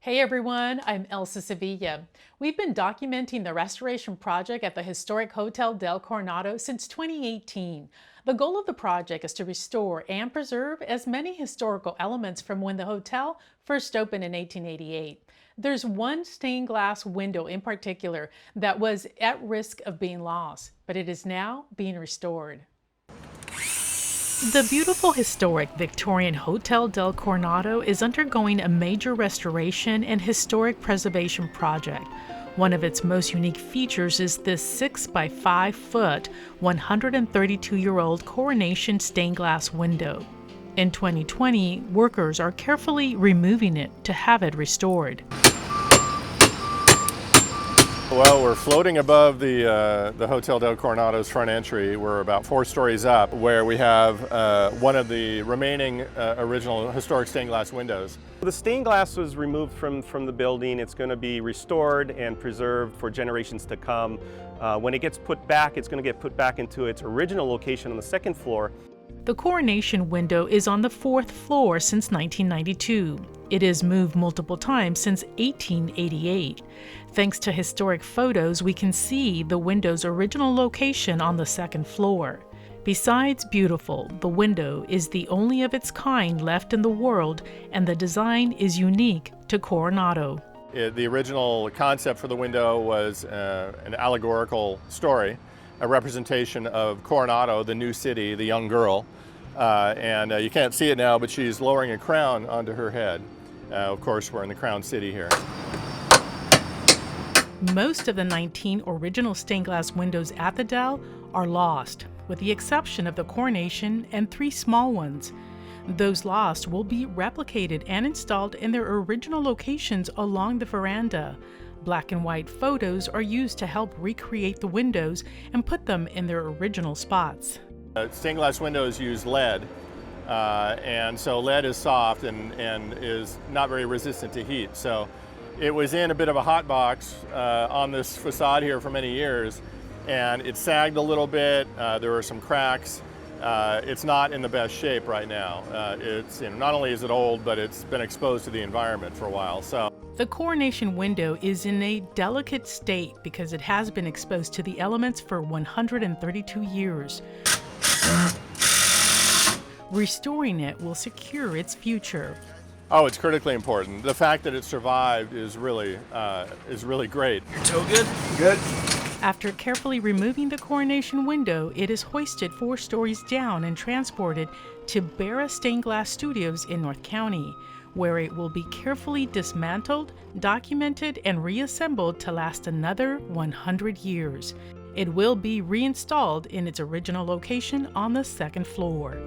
Hey everyone, I'm Elsa Sevilla. We've been documenting the restoration project at the historic Hotel del Coronado since 2018. The goal of the project is to restore and preserve as many historical elements from when the hotel first opened in 1888. There's one stained glass window in particular that was at risk of being lost, but it is now being restored. The beautiful historic Victorian Hotel del Coronado is undergoing a major restoration and historic preservation project. One of its most unique features is this 6 by 5 foot, 132-year-old Coronation stained glass window. In 2020, workers are carefully removing it to have it restored. Well, we're floating above the Hotel del Coronado's front entry. We're about 4 stories up, where we have one of the remaining original historic stained glass windows. The stained glass was removed from the building. It's going to be restored and preserved for generations to come. When it gets put back, it's going to get put back into its original location on the 2nd floor. The Coronation window is on the 4th floor since 1992. It has moved multiple times since 1888. Thanks to historic photos, we can see the window's original location on the 2nd floor. Besides beautiful, the window is the only of its kind left in the world, and the design is unique to Coronado. The original concept for the window was an allegorical story, a representation of Coronado, the new city, the young girl. You can't see it now, but she's lowering a crown onto her head. Of course, we're in the Crown City here. Most of the 19 original stained glass windows at the Del are lost, with the exception of the Coronation and 3 small ones. Those lost will be replicated and installed in their original locations along the veranda. Black and white photos are used to help recreate the windows and put them in their original spots. Stained glass windows use lead, and so lead is soft and is not very resistant to heat. So it was in a bit of a hot box on this facade here for many years, and it sagged a little bit. There were some cracks. It's not in the best shape right now. Not only is it old, but it's been exposed to the environment for a while. So the Coronation window is in a delicate state because it has been exposed to the elements for 132 years. Restoring it will secure its future. Oh, it's critically important. The fact that it survived is really great. Your toe good? Good. After carefully removing the Coronation window, it is hoisted 4 stories down and transported to Barra Stained Glass Studios in North County, where it will be carefully dismantled, documented, and reassembled to last another 100 years. It will be reinstalled in its original location on the 2nd floor.